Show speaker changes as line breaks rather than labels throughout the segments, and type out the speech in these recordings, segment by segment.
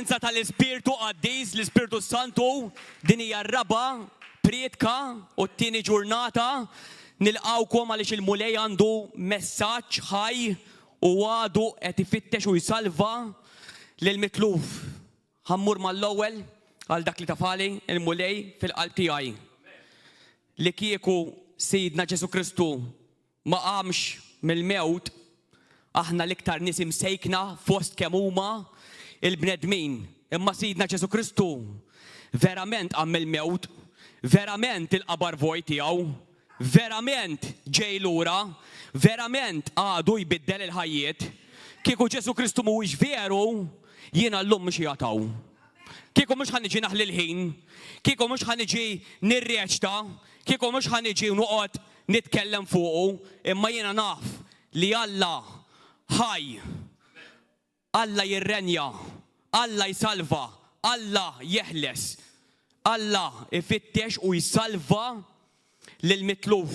il-preżenza tal-Ispirtu Qaddis, l-Ispirtu Santu, din hija r-raba' priedka u t-tieni ġurnata nilqawkom għaliex il-mulej għandu messaġġ ħaj u għadu qed ifittex u jsalva lill-mitluf. Ħammur mal-ewwel għal dak li tafali il-mulej fil-qalb tiegħi. Li kieku Sidna Ġesu Kristu ma qamx mill-mewt, aħna l-iktar nies imsejkna fost kemm huma il-bnedmin. Imma Sidna Ġesu Kristu verament qam mill-mewt, verament il-qabar vojt tiegħu, verament ġej lura, verament għadu jbiddel il-ħajjiet. Kieku Ġesu Kristu mhuwiex veru, jiena llum mhux jagħtaw. Kieku mhux ħaniġi naħli l-ħin, kieku mhux ħaniġi nirreċta, kieku mhux ħaniġi noqgħod nitkellem fuqu, imma jiena naf li Alla ħaj, Alla jirrenja, Alla jsalva, Alla jeħles, Alla ifittex u jsalva lill-mitluf.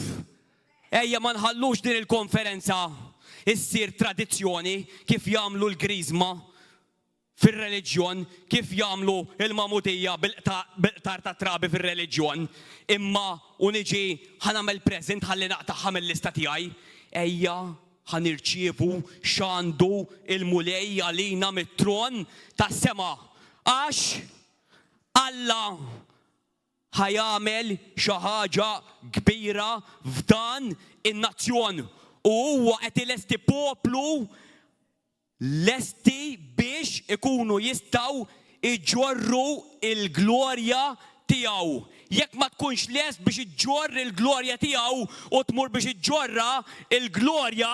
Ejja ma nħallux din il-konferenza issir tradizzjoni kif jagħmlu l-Griżma fir-reliġjon, kif jagħmlu il-Mamutija bil-qtar ta' trabi fir-reliġjon, imma u niġi ħanamel preżent ħalli naqtaħħa mill-lista tiegħi. Ejja ħanirċievu x'għandu il-mulej għalina mit-tron tas-sema. Għax Alla ħajamel xi ħaġa kbira f'dan in-nazzjon u huwa qed ilesti poplu lesti biex ikunu jistgħu iġorru il-glorja tiegħu. Jekk ma tkunx lest biex iġġorr il-glorja tiegħu u tmur biex iġġorra il-glorja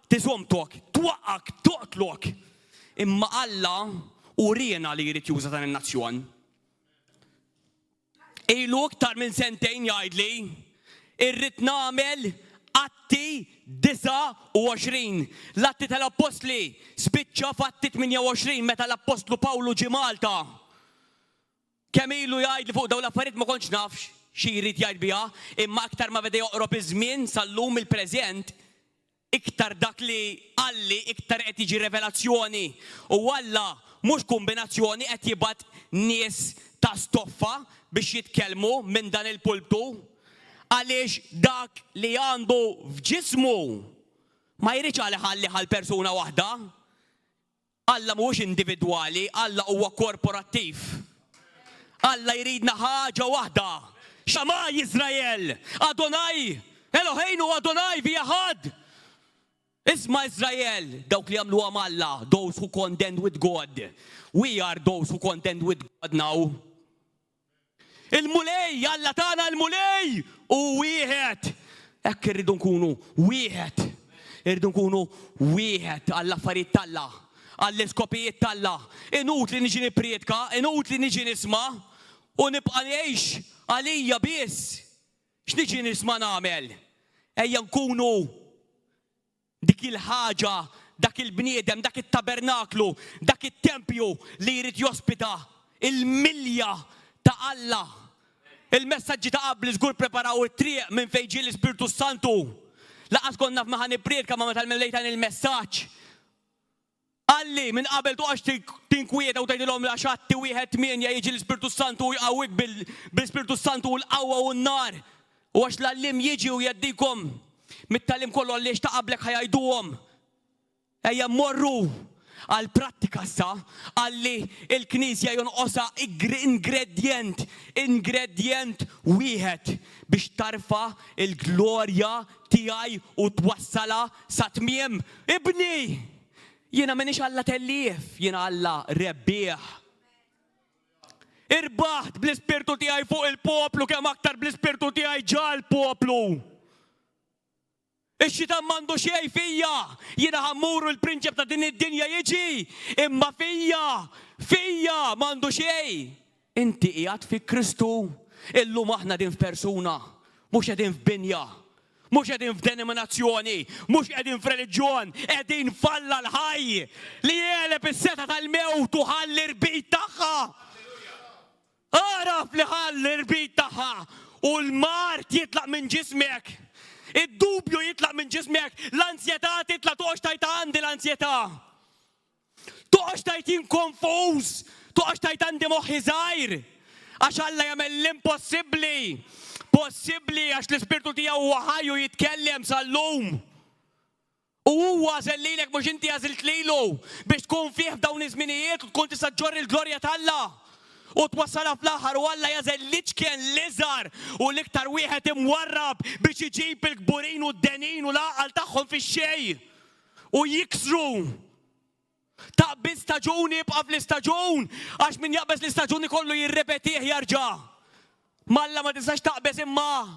tisomtok, twaqqak, toqtlok. Imma Alla urina li jrid juża dan in-nazzjon. Ilu aktar minn sentejn jgħidli, irrid nagħmel Atti 29. L-Atti tal-Apostli spiċċa f'Atti 28 meta l-Apostlu Pawlu ġie Malta. Kemm ilu jgħidli fuq dawn l-affarijiet ma kontx nafx xi jrid jgħid biha, imma aktar ma beda joqrob iż-żmien sal-lum il-preżent, iktar dak li qalli iktar qed jiġi revelazzjoni. U Alla mhux kombinazzjoni qed jibgħat nies ta' stoffa biex jitkellmu minn dan il-pulptu, għaliex dak li għandu f'ġismu ma jridx ħalli ħal persuna waħda. Alla mhuwiex individwali, Alla huwa korporattiv. Alla jridna ħaġa waħda. Xama Iżrael, Adonai, Eloheinu Adonai v'Jahad. Isma' Iżrael, dawk li jagħmlu Alla, those who contend with God. We are those who contend with God now. Il-mulej, Alla tagħna il-mulej u wieħed. Hekk irridu nkunu wieħed. Irridu nkunu wieħed għall-affarijiet t'Alla, għall-iskopijiet t'Alla. Inutli niġi nippriedka, inutli niġi nisma' u nibqa' ngħix għalija biss. X'niġi nisma' nagħmel? Ejja nkunu dik il-ħaġa, dak il-bniedem, dak it-tabernaklu, dak it-tempju li jrid jospita il-milja ta' Alla. Il-messaġġi ta' qabli żgur preparaw it-triq minn fejn ġie l-Ispirtu Santu. Laqas konna f'maħan nippriedka ma meta lejtan il-messaġġ. Alli minn qabel tuqax tinkwieta u tgħidilhom għax Atti 1:8 jiġi l-Ispirtu Santu u jqawwik bil-Ispirtu Santu u l-qawwa u n-nar. U għax l-allim jiġi u jeddikom mit-tallim kollu għaliex ta' qablek ħajajduhom. Ejja mmorru għal prattika sa għalli il-Knisja jonqosa ingredient wieħed biex tarfa il-glorja tiegħi u twassala sa tmiem. Ibni, jiena m'inhiex Alla tellief, jiena Alla rebbieħ. Irbaħt bl-Ispirtu tiegħi fuq il-poplu kemm aktar bl-Ispirtu tiegħi ġal poplu. Ix-xitan m'għandu xejn fija, jiena ħammuru l-prinċep ta' din id-dinja jiġi, imma fija m'għandu xejn. Inti qiegħed fi Kristu, illum aħna din f'persuna, mhux qegħdin f'binja, mhux qegħdin f'denominazzjoni, mhux qegħdin f'reliġjon, qegħdin f'Alla l-ħaj li jeleb is-seta tal-mewt u ħall l-irbit tagħha. Araf li ħall l-irbit tagħha u l-mart jitlaq minn ġismek. Id-dubju jitlaq minn ġismek, l-ansjetà titlaq toqgħodx tajt għandi l-ansjetà. Toqgħodx tajt jien konfuż, Tuqax tajt għandi moħħi żgħir. Għax Alla jagħmel l-impossibbli. Possibbli għax l-Ispirtu tiegħu huwa ħaj u jitkellem sal-lum. U huwa żellilek mhux inti għażilt lilu biex tkun fih f'dawn iż-żminijiet u tkun tista' ġorri l-glorja tal-Alla. U twassalha fl-aħħar u Alla jażellitx kien l-iżgħar u l-iktar wieħed imwarrab biex iġib il-kburin u d-denin u l-għaqal tagħhom fix-xejn u jiksru. Taqbis staġun jibqa' fl-istaġun għax min jaqbes l-istaġun ikollu jirrepetih jarġa'. Malla ma tistax taqbes imma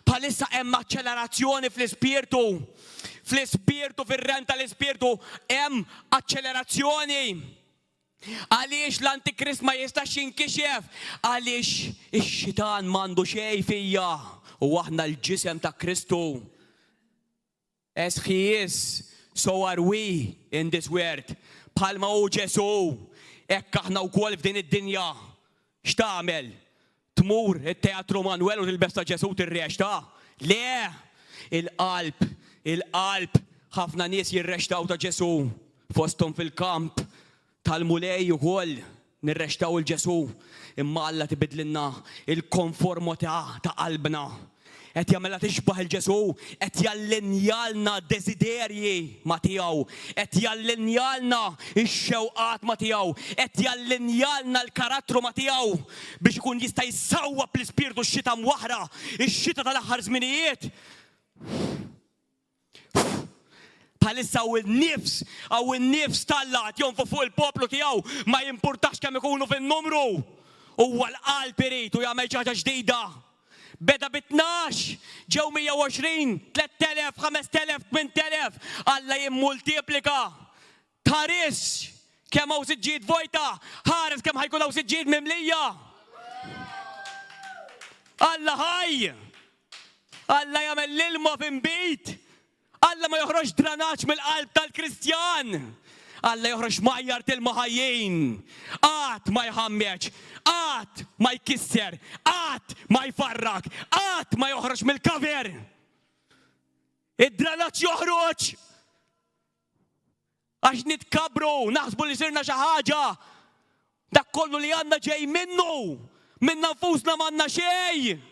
bħalissa hemm aċċelerazzjoni fl-ispirtu. Fl-ispirtu, fir-rem tal-ispirtu hemm aċċelerazzjoni. Għaliex l-Antikrist ma jistax jinkixef, għaliex ix-xitan m'għandu xejn fija u aħna l-ġisem ta' Kristu. As he is, so are we in this world. Bħalma hu Ġesu, hekk aħna wkoll f'din id-dinja. X'tagħmel? Tmur it-teatru Manwel u tilbes ta' Ġesu tirrexta? Le, il-qalb ħafna nies jirrextaw ta' Ġesu fosthom fil-kamp tal-mulej ukoll nirrextaw il-Ġesu imma Alla tibidlilna il-konformità ta' qalbna. Qed jagħmilha tixbaħ il-Ġesu, qed jallinjalna d-desiderji ma' tiegħu, qed jallinjalna x-xewqat ma' tiegħu, qed jallinjalna l-karattru ma' tiegħu biex ikun jista' jsawwab l-ispirtu x-xita mwaħra, ix-xita tal-aħħar żminijiet. Bħalissa u n-nifs tal-lat jonfu fuq il-poplu tiegħu ma jimpurtax kemm ikunu fin-numru. Huwa l-qalb irid u jagħmel xi ħaġa ġdida. Beda b-12, ġew 120, 3,000, 5,000, 8,000, Alla jimmultiplika. Tħares kemm hawn siġġiet vojta, ħares kemm ħajkun hawn siġġiet mimlija. Alla ħaj. Alla jagħmel l-ilma f'inbit. Alla ma joħroġ dranaġġ mill-qalb tal-Kristjan. Alla joħroġ majjar tilma ħajjin. Qatt ma jħammeġ, qatt ma jkisser, qatt ma jfarrak, qatt ma joħroġ mill-kaver. Id-dranaġġ joħroġ. Għax nitkabru, naħsbu li sirna xi ħaġa. Dak kollu li għandna ġej minnu. Minna nfusna m'għandna xejn.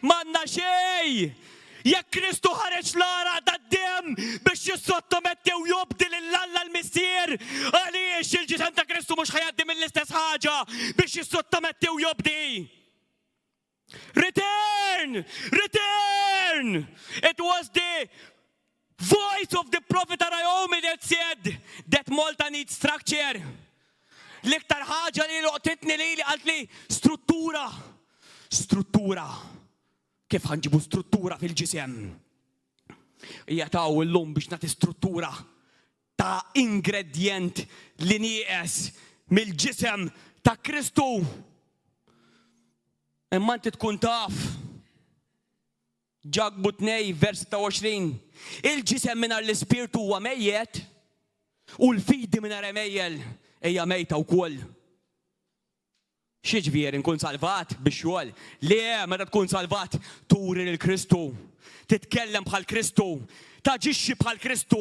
M'għandna xejn. Jekk Kristu ħareġ lara tad-dem biex jissottometti u jobdi lill-Alla l-missier, għaliex il-ġisem ta' Kristu mhux ħajaddi mill-istess ħaġa biex jissottometti u jobdi. Return! Return! It was the voice of the prophet Naomi that said that Malta needs structure. L-iktar ħaġa li loqtitni li qalt li struttura. Struttura. Kif ħanġibu struttura fil-ġisem? Jataw l-lum biex nagħti struttura ta' ingredient li nieqes mill-ġisem ta' Kristu. Imma inti tkun taf. Ġagbu 2 vers 26. Il-ġisem mingħajr l-ispirtu huwa mejjed u l-fidi mingħajr emejjel hija mejta wkoll. Xieġvieri nkun salvat biex xogħol. Le, meta tkun salvat turi lil Kristu, titkellem bħal Kristu, taġixxi bħal Kristu,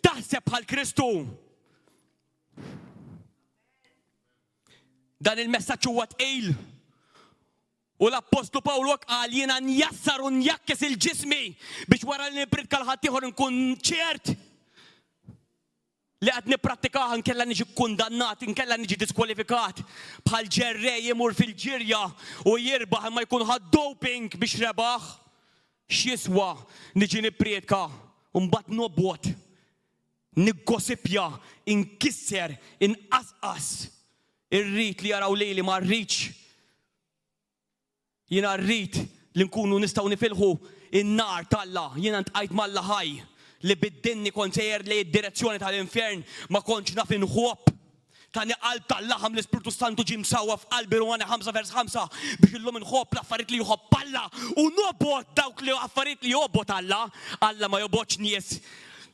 taħseb bħal Kristu. Dan il-messaġġ huwa tqil. U l-Apostlu Pawlu qal jiena njassar u njakkes il-ġismi biex wara li nipridka l-ħadd ieħor nkun ċert li qed nipprattikah inkella niġi kundannat, inkella niġi diskwalifikat. Bħal ġerrej imur fil-ġirja u jirbaħ imma jkun ħadd doping biex rebaħ. X'jiswa niġi nippriedka u mbagħad nobot, niggossipja, inkisser, inqasqas. Irrid li jaraw lili ma rridx. Jiena rrid li nkunu nistgħu nifilħu in-nar tal-Alla, jiena ntqajt mal-Alla ħaj. Li biddinni konsejjer li id-direzzjoni tal-infern ma kontx naf inħobb. Tani qalb tal-laħam l-Ispirtu Santu ġie msawwa f'qalbi Romani 5 vers 5 biex illum inħobb l-affarijiet li jħobb Alla u nobot dawk li affarijiet li jobot Alla. Alla ma jobotx nies.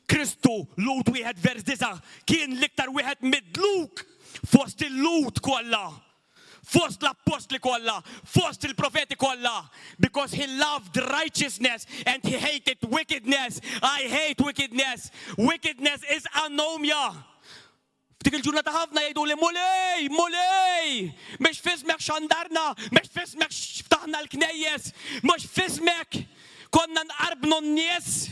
Kristu Lut 1 vers 9 kien l-iktar wieħed midluk fost il-Lut kollha. Fost l-apostli kollha, fost il-profeti kollha, because he loved righteousness and he hated wickedness. I hate wickedness. Wickedness is anomia. Ftik il-ġurnata ħafna jgħidu li mulej, mhux fismek xandarna, mhux fismek ftaħna l-knejjes, mhux fismek konna nqarbnu n-nies.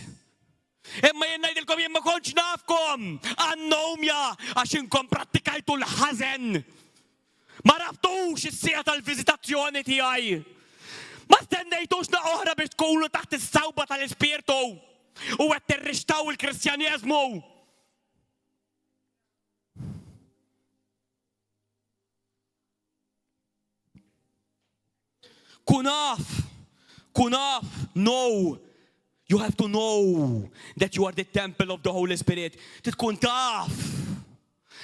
Imma jien ngħidilkom jien ma kontx nafkom għan-nomja għax inkom prattikajtu l-ħażen. Ma raftux is-sija tal-viżitazzjoni tiegħi. Ma stennejtux na oħra biex tkunu taħt is-sawba tal-Ispirtu u qed tirrixtaw il-Kristjaneżmu. Kunaf, no. You have to know that you are the temple of the Holy Spirit. Titkun taf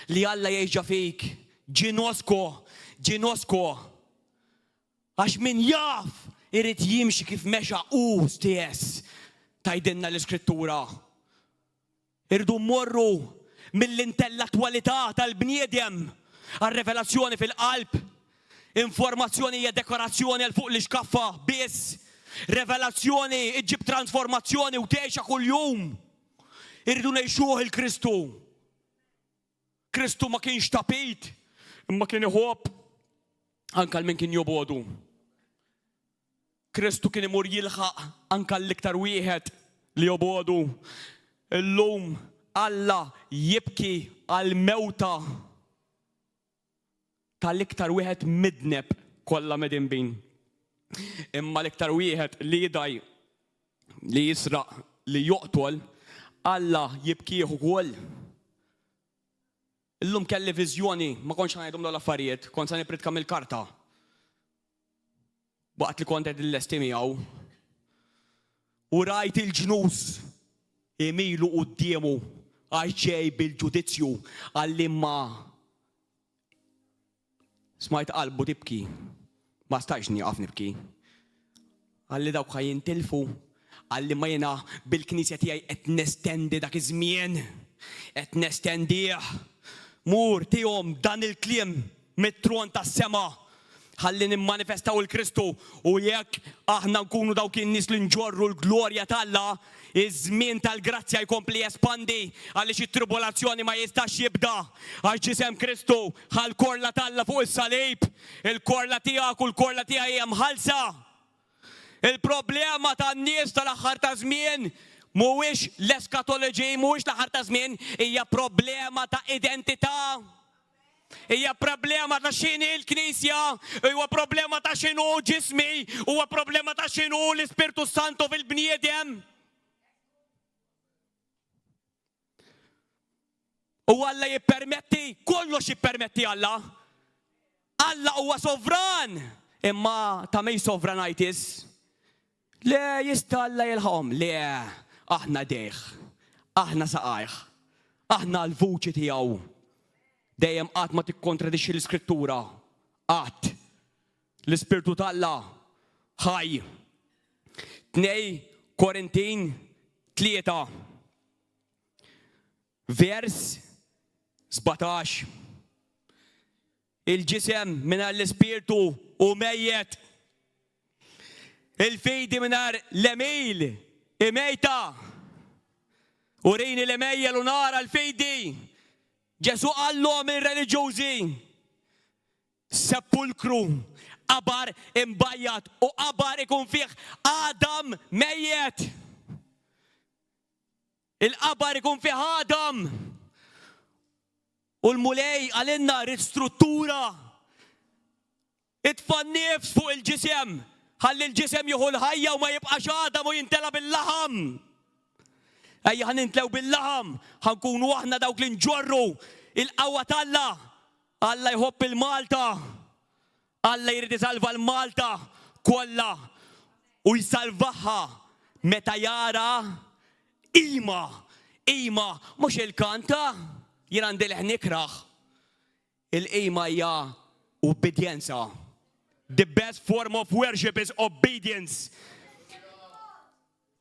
li Alla jgħixġa fik. Ġinosko. Għax min jaf irid jimxi kif mexa u stess tajdenna l-Iskrittura. Irdu morru mill-intellettualità tal-bniedem għal-revelazzjoni fil-qalb. Informazzjoni hija dekorazzjoni għal fuq l-iskaffa biss. Revelazzjoni iġib transformazzjoni u tgħixha kuljum. Irridu ngħixuh il-Kristu. Kristu ma kienx tapit, imma kien iħobb anke l min kien jobodu. Kristu kien imur jilħaq anke l-iktar wieħed li jobodu. Illum Alla jibki għal-mewta tal-iktar wieħed midneb kollha medinbin. Imma l-iktar wieħed li jidaj, li jisraq, li joqtol, Alla jibkih ukoll. Illum kelli viżjoni, ma kontx ngħidhom l-affarijiet, kont se nippritka mill-karta. Waqt li kont qed illesti miegħu. U rajt il-ġnus imilu qudiemu għax ġej bil-ġudizzju għall-imma smajt qalbu tibki. Ma stajx nieqaf nibki. Għalli dawk ħajjintilfu, għalli ma jiena bil-Knisja tiegħi qed nestendi dak iż-żmien, qed nestendih. Mur tihom dan il-kliem mit-tron tas-sema ħalli nimmanifestaw il-Kristu u jekk aħna nkunu dawk in-nies li nġorru l-glorja tal-Alla, iż-żmien tal-grazzja jkompli jespandi għaliex it-tribolazzjoni ma jistax jibda għax ġisem Kristu ħall-korla tal-Alla fuq is-salib. Il-korla tiegħek u l-korla tiegħi hija mħallsa. Il-problema tan-nies tal-aħħar ta' żmien mhuwiex l-eskatoloġi, mhuwiex l-aħħar ta' żmien, hija problema ta' identità. Hija problema ta' x'inhi l-Knisja, huwa problema ta' x'inhu ġismi, huwa problema ta' x'inhu l-Ispirtu Santu fil-bniedem. U Alla jippermetti, kollox jippermetti Alla. Alla huwa sovran, imma ta' mej sovranajtis. Le jista' Alla jilħom, le aħna deħ, aħna saqajh, aħna l-vuċi tiegħu. Dejjem qatt ma tikkontradixxi l-Iskrittura. Qatt. L-Ispirtu tal-Alla ħaj. 2 Korintin 3 vers 17. Il-ġisem mingħajr l-Ispirtu u mejjed. Il-fejdi mingħajr l-emejl imejta. Urini l-emejjel u nara l-fejdi. Ġesu għallhom ir-reliġjużi. Sepulkru, qabar imbajjat u qabar ikun fih Adam mejjed. Il-qabar ikun fih Adam. U l-mulej għalinna rrid struttura. Itfa' nnifs fuq il-ġisem. Ħalli l-ġisem jieħu l-ħajja u ma jibqax Adam u jintela bil-laħam. Ejja ħanintlew bil-laħam, ħankunu aħna dawk li nġorru il-qawwa tal-Alla. Alla jħobb il-Malta. Alla jrid isalva l-Malta kollha u jsalvaha meta jara qima mhux il-kanta. Jien għandi l-ħnikraħ. Il-qima hija obbedjenza. The best form of worship is obedience.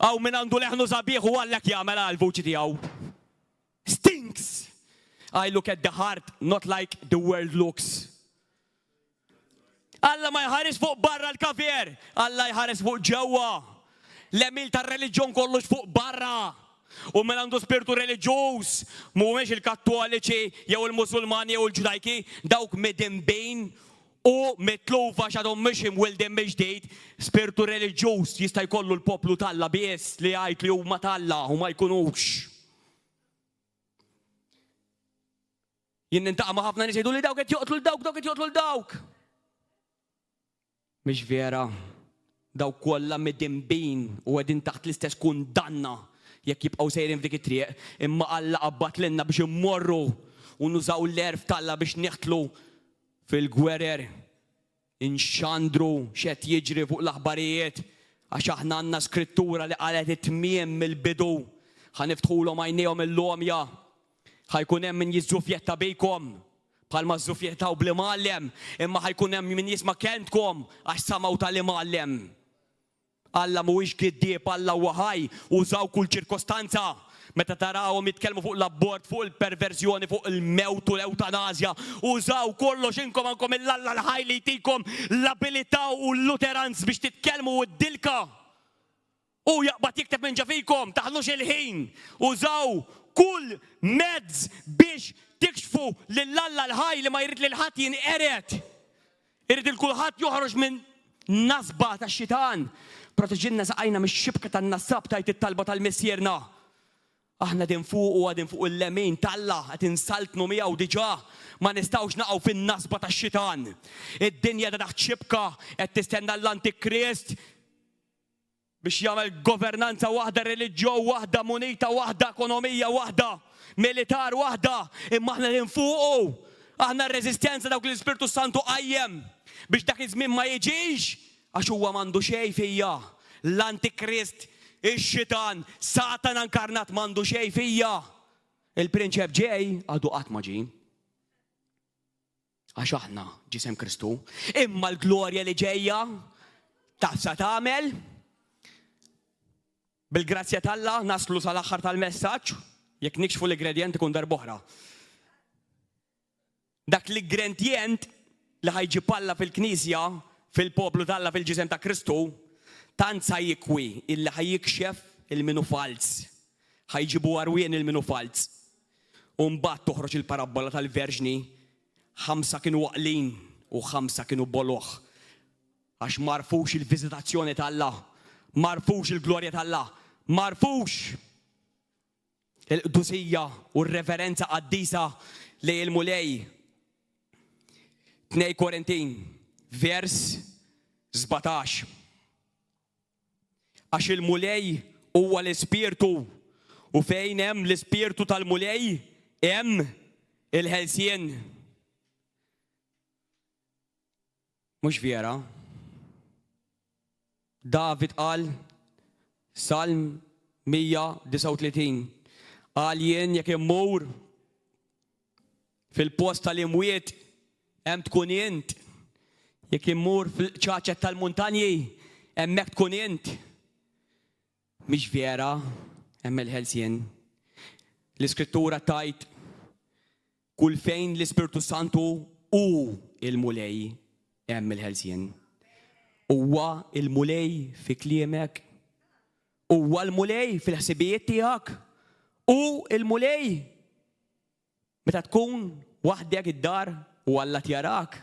Aw min għandu leħnu sabiħ u għallek jagħmel għal-vuċi tiegħu. Stinks. I look at the heart, not like the world looks. Alla ma jħares fuq barra l-kafer, Alla jħares fuq ġewwa. L-emil tar-reliġjon kollux fuq barra. U mela għandu spiritu reliġjuż, mhuwiex il-Kattoliċi jew il-Musulmani jew il-Ġudajki, dawk medembejn u mitlufa x'għadhom mhux imwildin mill-ġdid, spiritu reliġjuż jista' jkollu l-poplu talla biss li jgħid li huma talla u ma jkunux. Jien nintaqa' ma' ħafna nies jgħidu li dawk qed joqtlu l-dawk, dawk qed joqtlu l-dawk. Mhix vera, dawk kollha midinbin u qegħdin taħt l-istess kundanna jekk jibqgħu sejrin f'dik it-triq, imma Alla qabbat lilna biex immorru u nużaw l-erf talla biex neħtlu fil-gwerer, inxandru x'qed jiġri fuq l-aħbarijiet għax aħna għandna skrittura li qalet it-tmiem mill-bidu. Ħaniftħulhom għajnejhom il-lomja. Ħajkun hemm min jiżżufjetta bejkom bħalma żżufjettaw bl-imgħallem, imma ħajkun hemm min jisma' kelmtkom għax samgħu tal-imgħallem. Alla mhuwiex kiddieb, Alla huwa ħaj, użaw kull ċirkostanza. Meta tarawhom jitkellmu fuq l-abbort, fuq il-perverżjoni, fuq il-mewt u l-eutanazja, użaw kollox inkom għandkom il-Alla l-ħaj li jtikom l-abilità u l-luteranz biex titkellmu u d-dilka. U jaqbad jikteb minn ġafikom, taħlux il-ħin. Użaw kull mezz biex tikxfu lill-Alla l-ħaj li ma jrid li l-ħadd jinqeret. Irid il-kulħadd joħroġ minn nasba tax-xitan. Proteġinna saqajna mix-xibka tan-nassab tajt it-talba tal-missierna. Aħna din fuq u għadin fuq il-lemin talla qed insaltnu miegħu diġà ma nistgħux naqgħu fin-nasba tax-xitan. Id-dinja ta' taħt xibka qed tistenna l-Antikrist biex jagħmel governanza waħda, reliġjon waħda, munita waħda, ekonomija waħda, militar waħda, imma aħna din fuqu. Aħna r-reżistenza dawk l-Ispirtu Santu qajjem biex dak iż-żmien ma jiġix għax huwa m'għandu xejn fija. L-Antikrist, ix-xitan, Satan inkarnat m'għandu xejn fija. Il-prinċep ġej għadu qatt ma ġie. Għax aħna ġisem Kristu. Imma l-glorja li ġejja tafsa tagħmel bil-grazzja tal-Alla naslu sal-aħħar tal-messaġġ, jekk nikxfu l-ingredjent ikun darb'oħra. Dak l-ingredjent li ħajġi palla fil-Knisja, fil-poplu tal-Alla fil-ġisem ta' Kristu, tant sa jikwi illi ħajjikxef il-minu fals. Ħajġibu għarwien il-minu fals. U mbagħad toħroġ il-parabola tal-Verġni, 5 kienu waqlin u 5 kienu boloħ. Għax marfux il-viżitazzjoni tal-Alla, marfux il-glorja tal-Alla, marfux il-qdusija u r-reverenza qaddisa li il-mulej. 2 Korintin, vers 17. Għax il-mulej huwa l-ispirtu u fejn hemm l-ispirtu tal-mulej hemm il-ħelsien. Mhux vera. David qal Salm 139 qal jien jekk immur fil-post tal-imwiet hemm tkun int. Jekk immur fil-ċaċet tal-muntanji hemmhekk tkun int. Mhix vera, hemm il-ħelsien. L-Iskrittura tajt kull fejn l-Ispirtu Santu u il-mulej hemm il-ħelsien. Huwa il-mulej fi kliemek, huwa l-mulej fil-ħsibijiet tiegħek, u il-mulej meta tkun waħdek id-dar u Alla tjarak.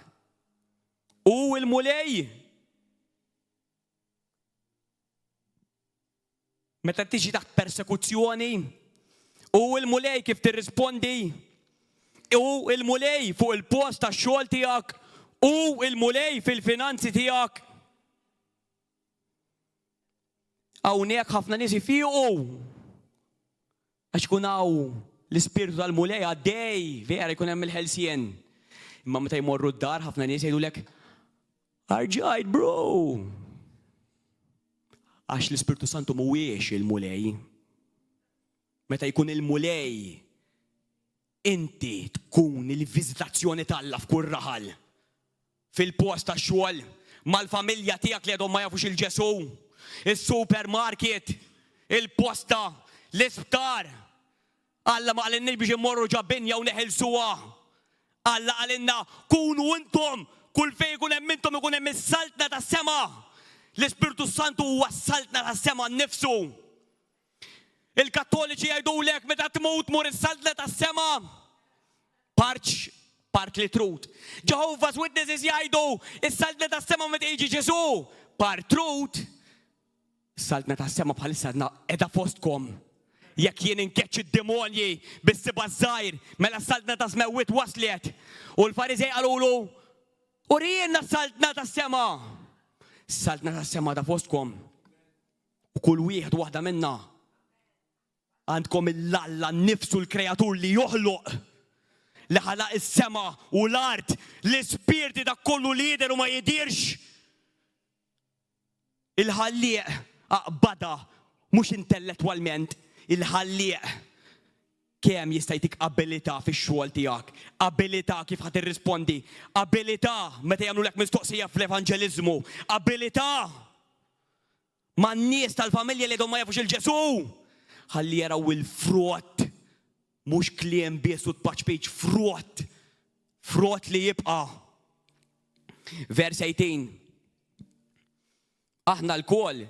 U il-mulej meta tiġi taħt persekuzzjoni, u il-mulej kif tirrispondi, u il-mulej fuq il-post tax-xogħol tiegħek, u il-mulej fil-finanzi tiegħek. Hawnhekk ħafna nies ifiqu għax kun hawn l-ispirtu tal-mulej għaddej, vera jkun hemm il-ħelsien. Imma meta jmorru d-dar ħafna nies jgħidulek arġajt bro. Għax l-Ispirtu Santu mhuwiex il-mulej. Meta jkun il-mulej, inti tkun il-viżitazzjoni tal-Alla f'kull raħal. Fil-post tax-xogħol, mal-familja tiegħek li għadhom ma jafux il-Ġesu, is-supermarket, il-posta, l-isptar. Alla ma qalinniex biex immorru ġabbinja u neħilsuha. Alla qalinna kunu intom kull fejn ikun hemm intom ikun hemm is-saltna tas-sema. L-Ispirtu Santu huwa s-saltna tas-sema nnifsu. Il-Kattoliċi jgħidulek meta tmut mur is-saldna tas-sema. Park li trut. Jehovah's Witnesses jgħidu is-saldna tas-sema meta jiġi Ġesu. Park trut. Is-saldna tas-sema bħalissa qiegħda fostkom. Jekk jien inkeċċ id-demonji bis-siba żgħir mela s-saldna tas-mewwiet waslet. U l-Fariżej qalulu urina s-saldna tas-sema. S-saldna tas-sema ta' fostkom. U kull wieħed waħda minna għandkom il-Alla nnifsu l-Kreatur li joħloq li ħalaq is-sema u l-art, l-ispirti ta' kollu lider u ma jidirx. Il-ħallieq aqbada mhux intellettwalment, il-ħallieq kemm jista' jtik abilità fix-xogħol tiegħek, abilità kif ħadd irrispondi, abilità meta jagħmlulek mistoqsija fl-evanġeliżmu, abilità man-nies tal-familja li għadhom ma jafux il-Ġesu. Ħalli jaraw il-frott, mhux kliem biss u tpaċ frott. Frott li jibqa'. Vers 18. Aħna l-kol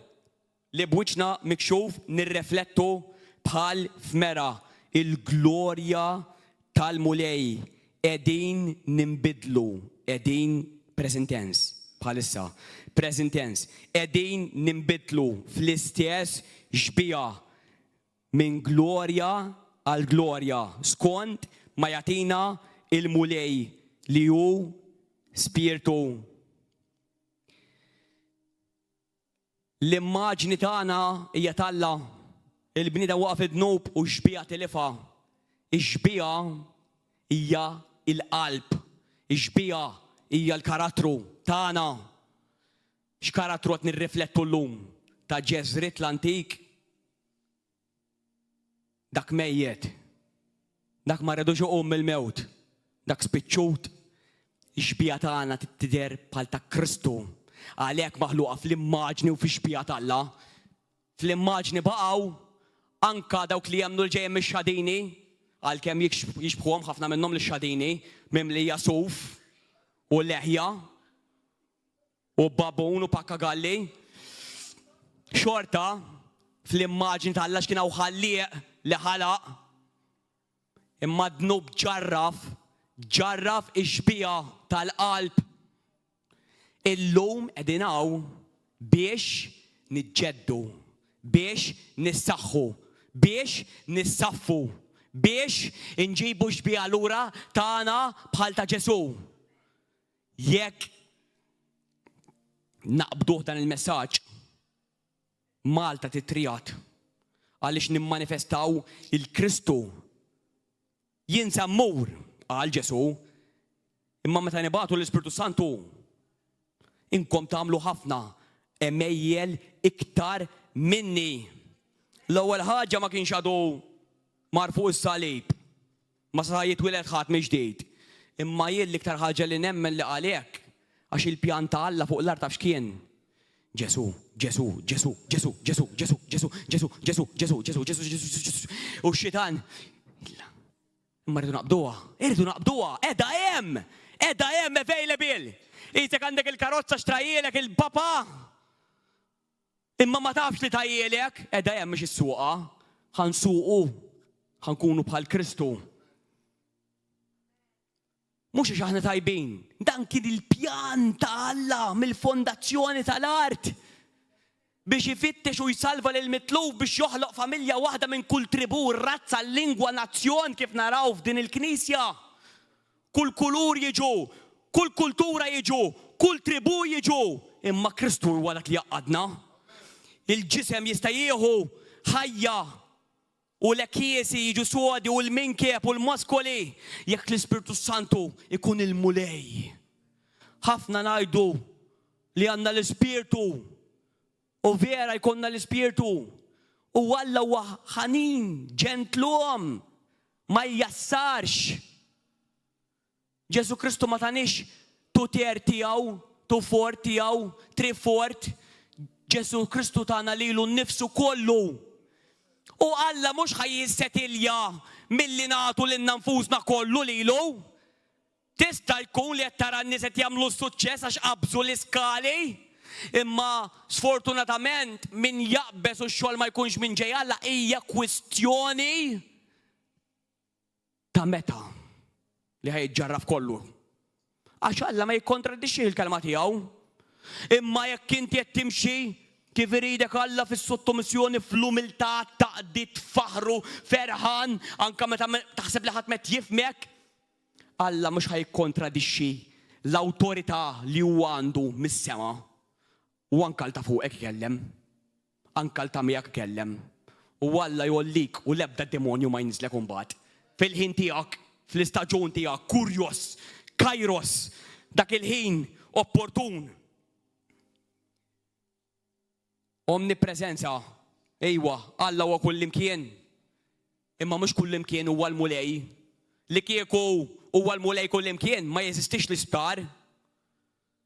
li b'wiċċna mikxuf nirreflettu bħal f'mera il-glorja tal-mulej qegħdin nimbidlu, qegħdin present tense bħalissa, present tense, qegħdin nimbidlu fl-istess xbija minn glorja għal glorja skont ma jagħtina il-mulej li hu spiritu. L-immaġni tagħna hija talla il-bnieda waqaf id-dnub u xbija tilifa. Ix-xbija hija il-qalb, ix-xbija hija l-karattru tagħna. X'karattru qed nirriflettu llum ta' Ġeżrit l-antik? Dak mejjed, dak ma redux iqum mill-mewt, dak spiċċut. Ix-xbija tagħna tidher bħal ta' Kristu. Għalhekk maħluqa fl-immaġni u fix-xbija talla. Fl-immaġni baqgħu anka dawk li jemnu l-ġejjem mix-xadini, għalkemm jixbħuhom ħafna minnhom l-xadini, mimlija suf u leħja u babun u pakkagalli. Xorta fl-immaġni talla x'kien hawn ħallieq li ħalaq imma dnub ġarraf ix-xbija tal-qalb. Illum qegħdin hawn biex niġġeddu, biex nissaħħu, biex nissaffu, biex inġibu xbija lura tagħna bħal ta' Ġesu. Jekk naqbduh dan il-messaġġ, Malta titrijat għaliex nimmanifestaw il-Kristu. Jien sammur għal Ġesu, imma meta nibagħtu l-Ispiritu Santu inkom tagħmlu ħafna emejjel iktar minni. L-ewwel ħaġa ma kienx għadu marfuq is-salib, ma sa jitwiled ħadd mill-ġdid. Imma jien l-iktar ħaġa li nemmen li għalek għax il-pjan ta' Alla fuq l-art taf x'kien. Ġesu, Ġesu, Ġesu, Ġesu, Ġesu, Ġesu, Ġesu, Ġesu, Ġesu, Ġesu, Ġesu, Ġesu, Ġesu. U x-xitan, imma rridu naqbduha, qiegħda hemm available. Isek għandek il-karozza xtrajjelek il-papa. Imma ma tafx li tajjelek, qiegħda hemm mhix is-suqa, ħansuqu, ħankunu bħal Kristu. Mhux għax aħna tajbin, dan kien il-pjan ta' Alla mill-fondazzjoni tal-art biex ifittex u jsalva lil mitlub biex joħloq familja waħda minn kull tribu, razza, lingwa, nazzjon kif naraw f'din il-Knisja. Kull kulur jiġu, kull kultura jiġu, kull tribu jiġu, imma Kristu huwa dak li jaqadna. Il-ġisem jista' jieħu ħajja u l-kiesi jiġu sodi u l-minkep u l-maskoli jekk l-Ispiritu Santu ikun il-mulej. Ħafna ngħidu li għandna l-Ispiritu u vera jkollna l-Ispiritu u Alla huwa ħanin, ġentlum, ma jjassarx. Ġesu Kristu ma tanix tuter tiegħu, tufort tiegħu, trifort. Ġesu Kristu tagħna lilu nnifsu kollu. U Alla mhux ħajjissetilja milli nagħtu lilna nfusna kollu lilu. Tista' jkun li qed tara n-nies qed jagħmlu suċċess għax qabżu l-iskali, Imma sfortunatament min jaqbes u x-xogħol ma jkunx minn ġej Alla hija kwistjoni ta' meta li ħajġarraf kollu. Għax Alla ma jikkontradixxi il-kelma tiegħu. Imma jekk inti qed timxi kif iridek Alla fis-sottomissjoni fl-umiltà taqdit faħru ferħan anke meta taħseb li ħadd met jifmek, Alla mhux ħajkontradixxi l-awtorità li huwa għandu mis-sema. U anke ta' fuqek kellem, anke ta' miegħek kellem. U Alla jollik u l-ebda demonju ma jinżlek imbagħad. Fil-ħin tiegħek, fl-istaġun tiegħek, kurjos, kairos, dak il-ħin opportun. Omnipreżenza, ejwa, Alla huwa kullimkien. Imma mhux kullimkien huwa l-mulej. Li kieku huwa l-mulej kullimkien ma jeżistix l-isptar.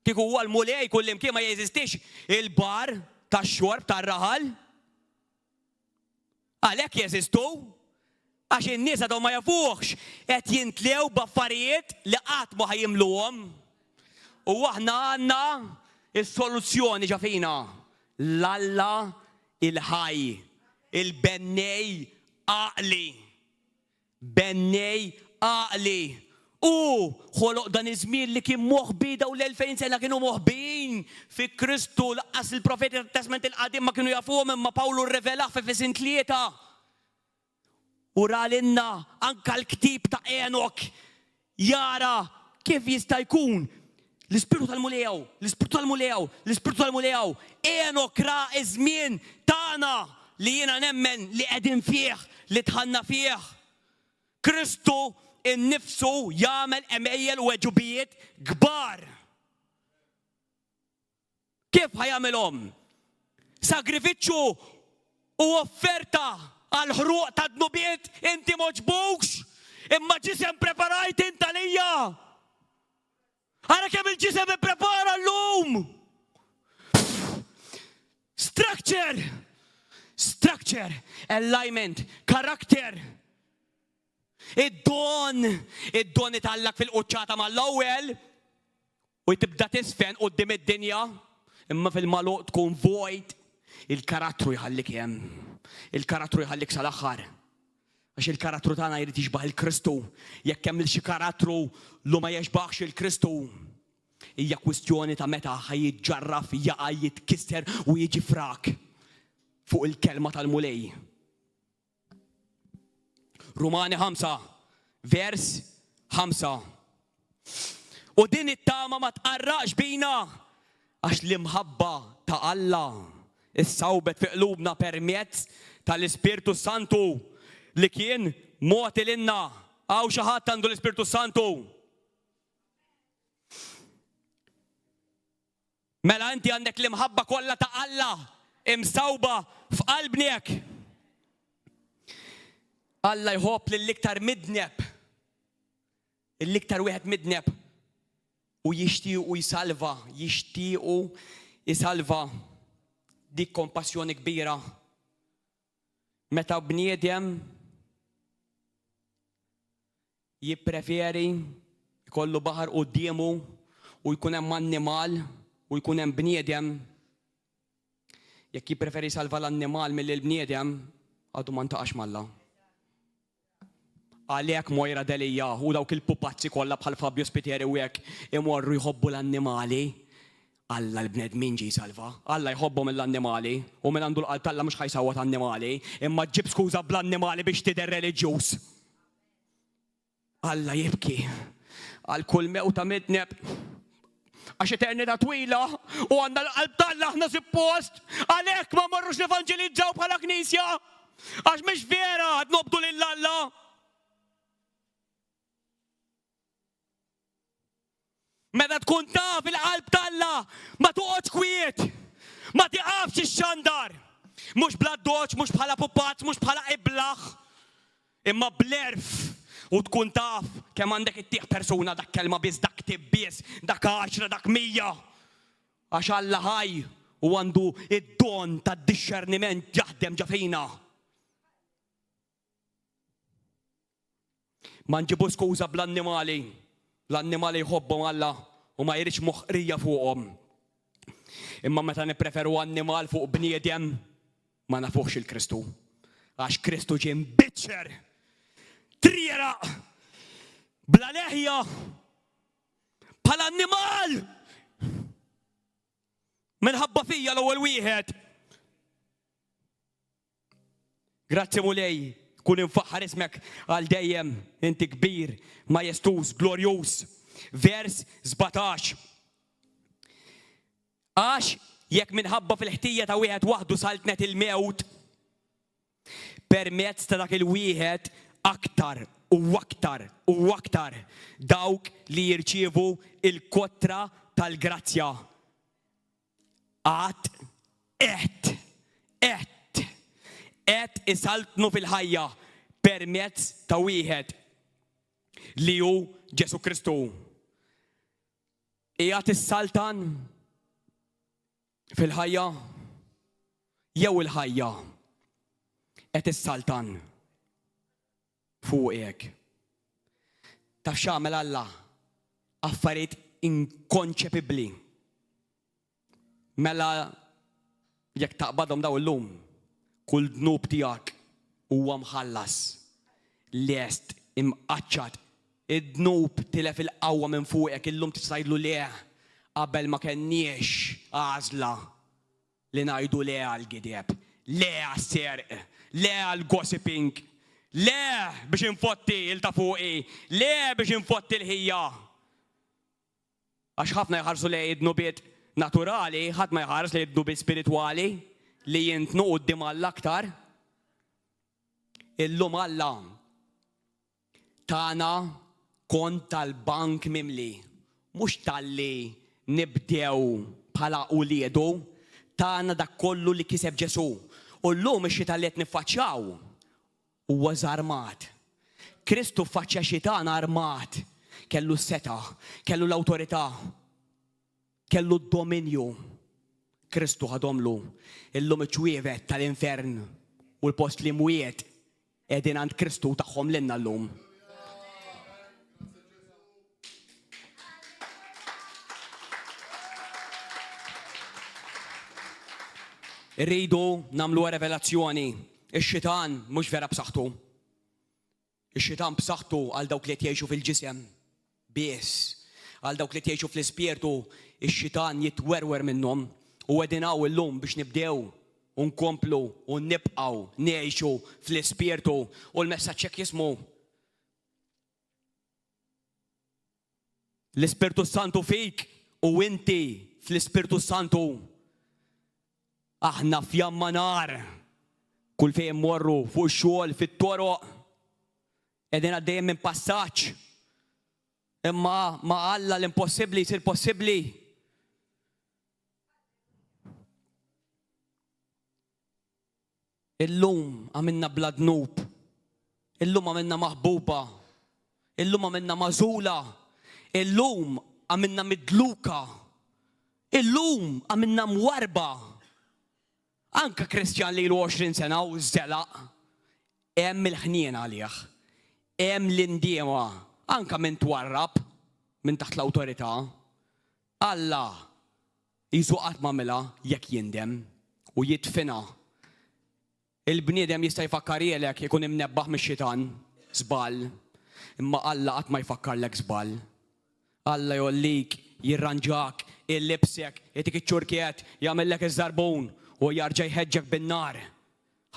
Kieku huwa l-mulej kullimkien ma jeżistix il-bar tax-xorb tar-raħal. Għalhekk jeżistu. Għax in-nies għadhom ma jafuhx qed jintlew b'affarijiet li qatt ma ħajimluhom. U aħna għandna is-soluzzjoni ġafina. L-Alla il-ħaj, il-bennej għaqli. Bennej għaqli. U ħoloq dan iż-żmien li kien moħbi daw l-2000 sena kienu moħbin fi Kristu laqqas il-profeti tat-Testament il-qadim ma kienu jafuhom imma Pawlu rrevelah f'Efesin 3. U ralinna anka l-ktib ta' Enok jara kif jista' jkun l-ispirtu tal-mulejjaw, l-ispirtu tal-mulejjaw, l-ispirtu tal-mulejjaw. Enok ra iż-żmien tagħna li jiena nemmen li qegħdin fih, li tħanna fih. Kristu innifsu jagħmel emejjel u weġubijiet kbar. Kif ħajamilhom? Sagrifiċċju u offerta għal ħruq ta' dnubiet inti moġbux, imma ġisem preparajt inta lija. Ara kemm il-ġisem ipprepara llum. Structure, alignment, karakter. Id-don itallak fil-quċċata mal-ewwel u tibda tisfen quddiem id-dinja, imma fil-maluq tkun void, il-karattru jħallik hemm. Il-karattru jħallik sal-aħħar. Għax il-karattru tagħna jrid jixbaħ il-Kristu. Jekk hemm xi karattru lu ma jixbaħx il-Kristu, hija kwistjoni ta' meta ħajjiġġarraf, jaqa' jitkisser u jiġi frak fuq il-kelma tal-mulej. Rumani 5, vers 5. U din it-tama ma tqarraqx bina għax l-imħabba ta' Alla issawbet fi qlubna permezz tal-Ispirtu Santu li kien mogħti lilna. Għaw xi ħadd għandu l-Ispirtu Santu. Mela inti għandek l-imħabba kollha ta' Alla imsawba f'qalbnek. Alla jħobb lill-iktar midneb. L-iktar wieħed midneb. U jixtiequ jisalva dik kompassjoni kbira. Meta bniedem jippreferi jkollu baħar qudiemu u jkun hemm annimal u jkun hemm bniedem, jekk jippreferi salva l-annimal mill-bniedem għadu ma ntaqax malla. Għalhekk Mojra Delija u dawk il-pupazzi kollha bħal Fabio Spiteri u hekk imorru jħobbu l-annimali. Alla l-bnedmin ġi salva. Alla jħobbhom mill-annimali u minn għandu l-qalb Alla mhux ħajsawwat annimali, imma ġib skuża bl-annimali biex tidher reliġjuż. Alla jibki għal kull mewta midneb għax eternità twila u għandna l-qalb Alla aħna suppost għalhekk ma morrux nevanġelizzaw bħala knisja għax mhix vera qed nobdu lil Alla. Meta tkun taf il-qalb Alla ma toqgħodx kwiet, ma tiqafx ix-xandar. Mhux bla doċ, mhux bħala pupazz, mhux bħala iblaħ, imma blerf. U tkun taf kemm għandek ittieħ persuna dak kelma biss, dak tibbies, dak 10, dak 100. Għax Alla ħaj u għandu id-don tad-disċerniment jaħdem ġafina. Ma nġibu skuża bl-annimali. L-annimali jħobbhom Alla u ma jridx moħqrija fuqhom. Imma meta nippreferu annimal fuq bniedem ma nafuħx il-Kristu. Għax Kristu ġie mbiċċer, trieraq, bla leħja, bħala annimal. Minħabba fija l-ewwel wieħed. Grazzi mulej, kun infaħħar ismek għal dejjem, inti kbir, majestus, glorjus. Vers 17. Għax jekk minħabba fil-ħtija ta' wieħed waħdu saltnet il-mewt, permezz ta' dak il-wieħed aktar u aktar u aktar dawk li jirċievu il-kotra tal-grazzja. Qed isaltnu fil-ħajja permezz ta' wieħed li hu Ġesu Kristu. Qiegħed issaltan fil-ħajja jew il-ħajja qed issaltan fuqek. Taf x'għamel Alla? Affarijiet inkonċepibbli. Mela jekk taqbadhom daw illum, kull dnub tiegħek huwa mħallas, lest, imqaċċad. Id-dnub tilef il-qawwa minn fuqek, illum tista' tgħidlu le qabel ma kenniex għażla li ngħidu le għall-gideb, le għas-serq, le għall-gossiping, le biex infotti il-ta' fuqi, le biex infotti l-ħija. Għax ħafna jħarsu li id-dnubiet naturali, ħadd ma jħares li id-dnubiet spiritwali li jintnu quddiem Alla aktar. Illum Alla tagħna kont tal-bank mimli, mhux tal-li nibdew bħala uliedu, tagħna dak kollu li kiseb Ġesu. U llum ix-xita li qed niffaċċjaw huwa żarmat. Kristu ffaċċja xitana armat, kellu s-seta, kellu l-awtorità, kellu d-dominju. Kristu ħadhomlu. Illum iċ-ċwievet tal-infern u l-post li mwiet qegħdin għand Kristu tagħhom lilna llum. Irridu nagħmlu revelazzjoni. Ix-xitan mhux vera b'saħħtu. Ix-xitan b'saħħtu għal dawk li jgħixu fil-ġisem biss. Għal dawk li jgħixu fl-ispirtu, ix-xitan jitwerwer minnhom u qegħdin hawn illum biex nibdew u nkomplu u nibqgħu ngħixu fl-ispirtu u l-messaġġ hekk jismu l-Ispirtu Santu fik u inti fl-Ispirtu Santu. Aħna fjamma nar, kull fejn morru fuq xogħol fit-toroq, qegħdin għaddejjem minn passaġġ. Imma ma' Alla l-impossibbli jsir possibbli. Illum għamilna bla dnub, illum għamilna maħbuba, illum għamilna mażula, illum għamilna midluka, illum għamilna mwarba. Anka Kristjan li l-20 sena u żelaq, hemm il-ħnien għalih, hemm l-indiema, anka minn twarrab, minn taħt l-awtorità. Alla jisu qatt m'għamilha jekk jindem u jitfina. Il-bniedem jista' jfakkar jgħelek ikun imnebbaħ mix-xitan, żball, imma Alla qatt ma jfakkarlek żball. Alla jollik, jirranġak, illibsek, jagħtik iċ-ċurkiet, jagħmellek iż-żarbun u jarġa' jħeġġek bin-nar.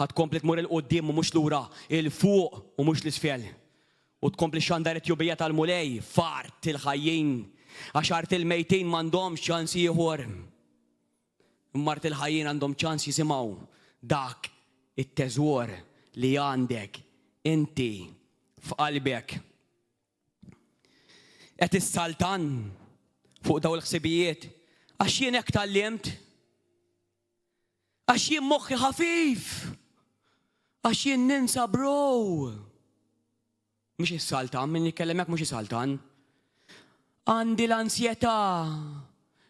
Ħadd tkompli tmur il-qudiem u mhux lura, il-fuq u mhux l-isfel. U tkompli xandar it-tjubija tal-mulej, fart il-ħajjin, għax art il-mejtin m'għandhomx ċans ieħor. Imma art il-ħajjin għandhom ċans jisimgħu dak it-teżwor li għandek inti f'qalbek. Qed issaltan fuq daw il-ħsibijiet għax jien hekk tallimt. Għax jien moħħi ħafif. Għax jien ninsa bro. Mhux is-saltan, min jikkellemek mhux is-saltan. Għandi l-ansjetà.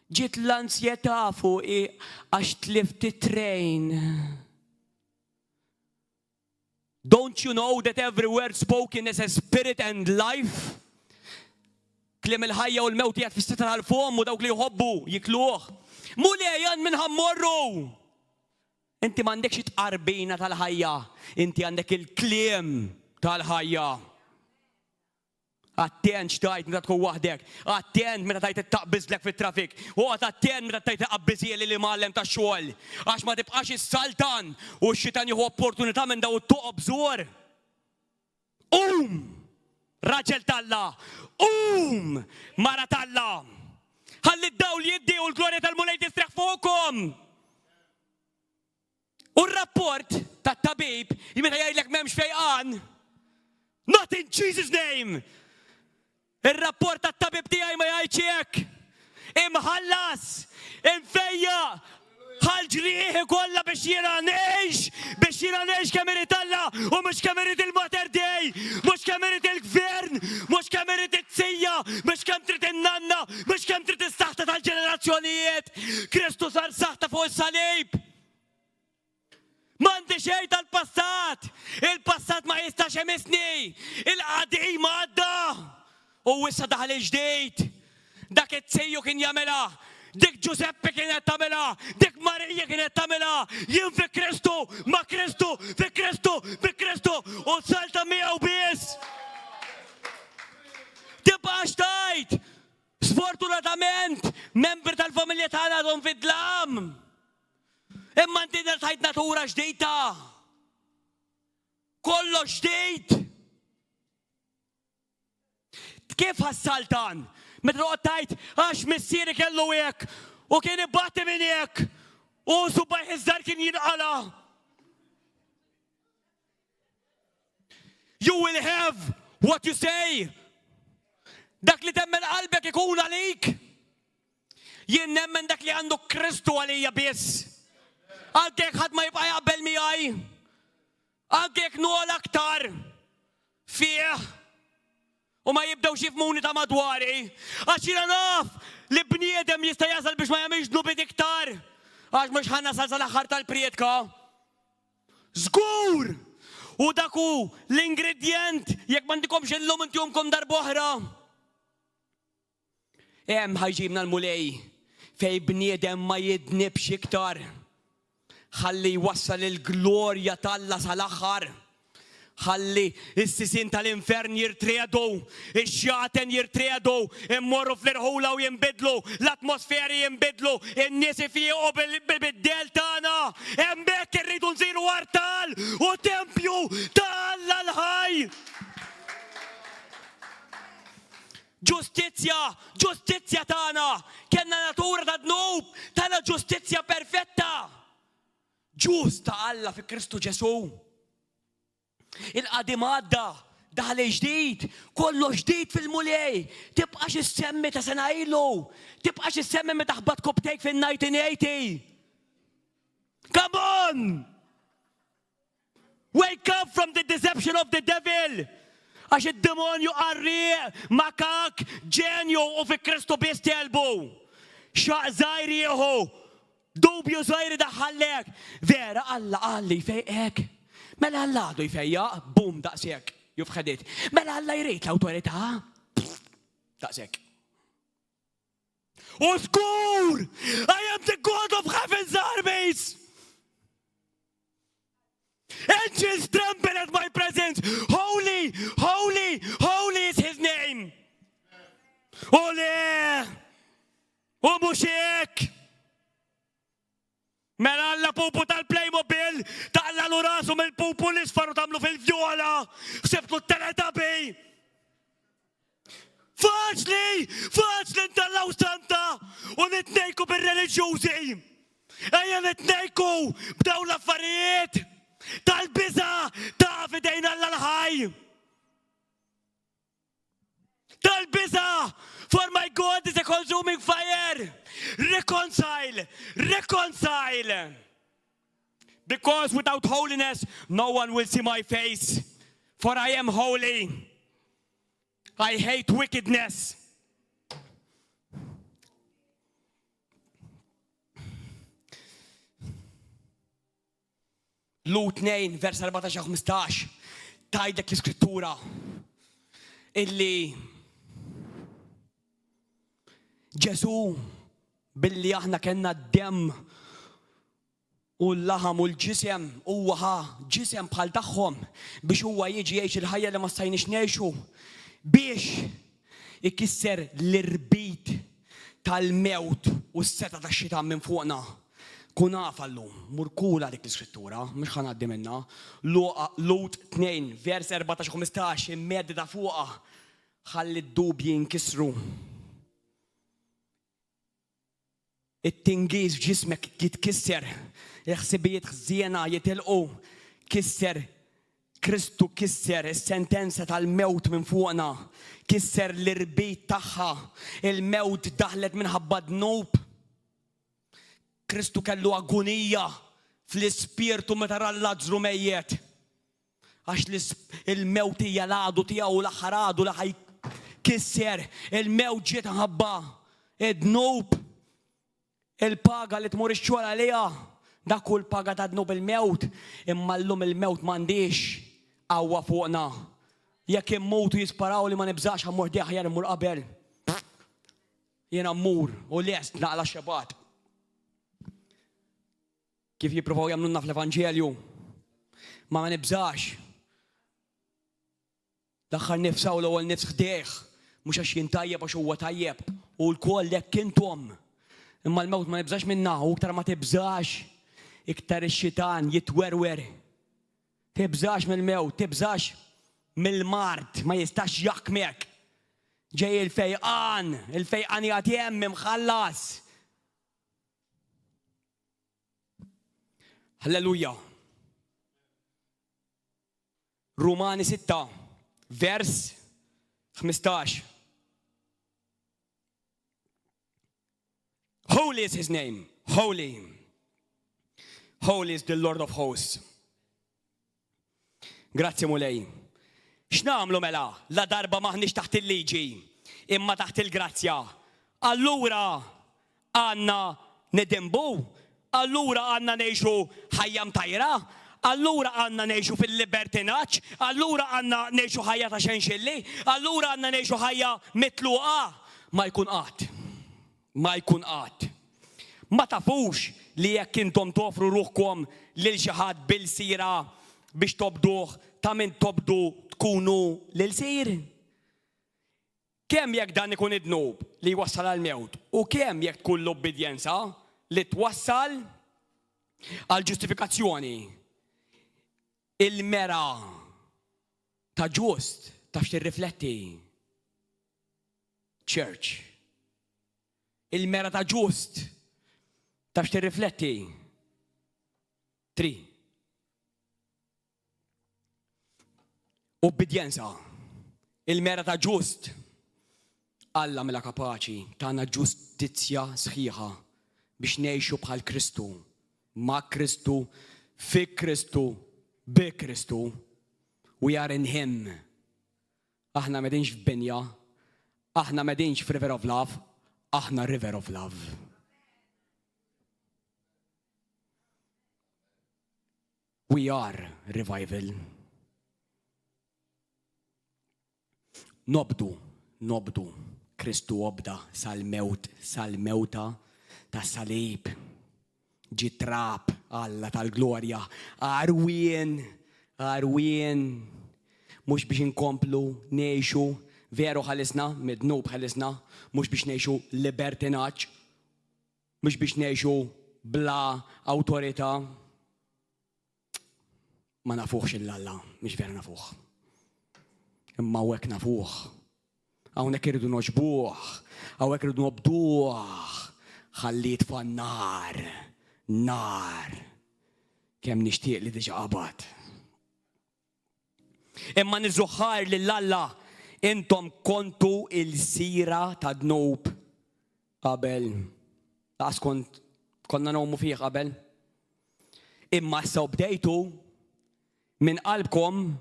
Ġiet l-ansjetà fuqi għax tlift it-train. Don't you know that every word spoken is a spirit and life? kliem il-ħajja u l-mewt jgħat fis-sitra tal-fom u dawk li jħobbu jikluh. Mulejjan minn ħammorru. Inti m'għandekx tqarbina tal-ħajja, inti għandek il-kliem tal-ħajja. Attent x'tajt meta tkun waħdek, attent meta tajt ittaqbiżlek fit-trafik, u attent meta tajt iqabbiżieli li mallem tax-xogħol, għax ma tibqax is-saltan u x-xitan jieħu opportunità minn daw it-toqob żgħur. Raġel talla, mara talla. Ħalli d-dawl jiddi u l-glorja tal-Mulej tistraħ fuqhom. U r-rapport tat-tabib meta jgħidlek m'hemmx fejqan, not in Jesus' name. Ir-rapport tat-tabib tiegħi ma jgħidx hekk. Imħallas, imfejja, ħal-ġrieħi kollha biex jiena ngħix kemm irid Alla u mhux kemm irid il-Mater Dei, mhux kemm irid il-gvern, mhux kemm irid it-tsija, mhux kemm trid in-nanna, mhux kemm trid is-saħta tal-ġenerazzjonijiet. Kristu sar saħta fuq is-salib. M'għandi xejn tal-passat. Il-passat ma jistax imisni. Il-qadim għadda. U issa daħal il-ġdejt. Dak it-tsejju kien jagħmilha. Dik Giuseppe kienet tagħmilha, dik Marija kienet tagħmilha, jien fi Kristu, ma' Kristu, fi Kristu, bi Kristu, u salta miegħu biss. Tibqax tajt, sfortunatament, membri tal-familja tagħna għadhom fid-dlam. Imma intina tajt natura ġdejta. Kollox ġdejt. Kif ħassaltan? Meta toqgħod tajt għax missieri kellu hekk u kien ibatti minn hekk u subajh iż-żar kien jinqala. You will have what you say. Dak li temmen qalbek ikun għalik. Jien nemmen dak li għandu Kristu għalija biss. Anke ħadd ma jibqa' jaqbel miegħi. Anke nol aktar fih. U ma jibdew jifmuni ta' madwari. Għax jiena naf li bniedem jista' jasal biex ma jagħmilx dnubit iktar. Għax mhux ħannasal sal-aħħar tal-priedka. Żgur! U dak hu l-ingredient jekk m'għandkomx illum intihomkom darb'oħra. Hemm ħajġibna l-mulej fejn bniedem ma jidnibx iktar. Ħalli jwassal il-glorja tal-Alla sal-aħħar. Ħalli is-sisin tal-infern jirtredu, ix-xjaten jirtredu, immorru fl-irħula u jinbidlu, l-atmosferi jinbidlu, in-nies ifiequ bil-biddel tagħna. Hemmhekk irridu nsiru artal u tempju ta' l-ħaj. Ġustizzja tagħna, kellna natura ta' dnub, tagħna ġustizzja perfetta. Ġust ta' Alla fi Kristu Ġesu. Il-qadim għadda, daħal ġdid, kollu ġdid fil-mulej. Tibqax is-semmi ta' sena ilu, tibqax is-semmi meta ħbad koptejk fil-1980. Come on! Wake up from the deception of the devil. Għax id-demonju qarri, makak, ġenju u fi Kristu biss telbu. Xaq żgħir jieħu, dubju żgħir daħħallek. Vera Alla qalli fejqek. Mela Alla għadu jfejja, bum, daqsek, jufħedit. Mela Alla jrid l-awtorità, daqsek. U żgur, I am the God of heaven's armies. Angels tremble at my presence. Holy, holy, holy is his name. Ole, u mhux hekk. Mela Alla pupu tal-Playmobil, taqlalu rasu mill-pupu li sfaru tamlu fil-vjola, xsebtu t-teletabi. Faċli ntallaw Santa u nitnejku bil-reliġjużi. Ejja nitnejku b'daw l-affarijiet tal-biża ta' fidejn Alla l-ħaj. Tal-biża, for my God is a consuming fire. Reconcile. Because without holiness, no one will see my face. For I am holy. I hate wickedness. Lut 2, vers 14-15. Tajdek l-iskrittura illi Ġesu billi aħna kellna d-dem u l-laħam u l-ġisem huwa ġisem bħal tagħhom biex huwa jiġi jgħix il-ħajja li ma stajniex ngħixu biex ikisser l-irbit tal-mewt u s-seta tax-xitan minn fuqna. Kun naf allum, murkula dik l-iskrittura, mhux ħanaddi minnha. Lut 2, vers 14-15, immeddi ta' fuqha ħalli d-dubji jinkisru. It-tingiż ġismek jitkisser, il-ħsibijiet ħżiena jitilqu, kisser Kristu kisser is-sentenza tal-mewt minn fuqna, kisser l-irbit tagħha, il-mewt daħlet minħabba dnub. Kristu kellu agonija fl-ispirtu meta ra Lażru mejjed. Għax il-mewt hija l-għadu tiegħu l-aħħar għadu li ħajkisser, il-mewt ġiet ħabba id-dnub. Il-paga li tmur ix-xogħol għaliha, dak kull paga ta' dnub il-mewt, imma llum il-mewt m'għandix qawwa fuqna. Jekk immutu jisparaw li ma nibżax ħammur deħjar immur qabel. Jiena mmur u lest naqla xebat. Kif jippruvaw jagħmlulna fl-Evanġelju. Ma nibżax. L-aħħar nifsa u l-ewwel nifs ħdejh, mhux għax jien tajjeb għax huwa tajjeb, u l-koll hekk intom. Imma l-mewt ma nibżax minnha, u iktar ma tibżax, iktar ix-xitan jitwerwer. Tibżax mill-mewt, tibżax mill-mart, ma jistax jaħkmek. Ġej il-fejqan jgħat hemm imħallas. Halleluja. Rumani 6, vers 15. Holy is his name. Holy. Holy is the Lord of hosts. Grazie mulej. X'namlu mela? La darba maħniex taħt il-liġi, imma taħt il-grazzja. Allura għandna nedimbu, allura għandna ngħixu ħajja mtajra, allura għandna ngħixu fil-libertinaġġ, allura għandna ngħixu ħajja ta' xenxilli, allura għandna ngħixu ħajja mitluqa. Ma jkun qatt. Ma jkun qatt. Ma tafux li jekk intom tofru ruħkom lil xi ħadd bil-sira biex tobduh ta' min tobdu tkunu lil sir? Kemm jekk dan ikun id-dnub li jwassal għal mewt u kemm jekk tkun l-obbedjenza li twassal għal ġustifikazzjoni. Il-mera ta' ġust taf tirrifletti. Church. Il-mera ta' ġust taf tirrifletti. 3. Obbedjenza. Il-mera ta' ġust. Alla mela kapaċi tagħna ġustizzja sħiħa biex ngħixu bħal Kristu, ma' Kristu, fi Kristu, bi Kristu. We are in him. Aħna medinx f'binja, aħna medinx f'River of Love, aħna River of Love. We are revival. Nobdu. Kristu obda sal-mewta ta' salib. Ġitrab Alla tal-glorja. Arwien. Mux biex inkomplu neħxu veru ħalisna, mid-dnub ħalisna, mux biex neħxu libertinaġġ, mux biex neħxu bla autorita. Ma nafuħx il-Alla, mux vera nafuħ. Imma għek nafuħ. Għawnek irridu noġbuħ, għawnek irridu nobduħ, ħallit fan nar. Kem nishtiq li diġa qabad. Imma niżuħħar li l-Alla intom kontu il-sira ta' dnub qabel. Laqas konna nomu fih qabel. Imma issa bdejtu minn qalbkom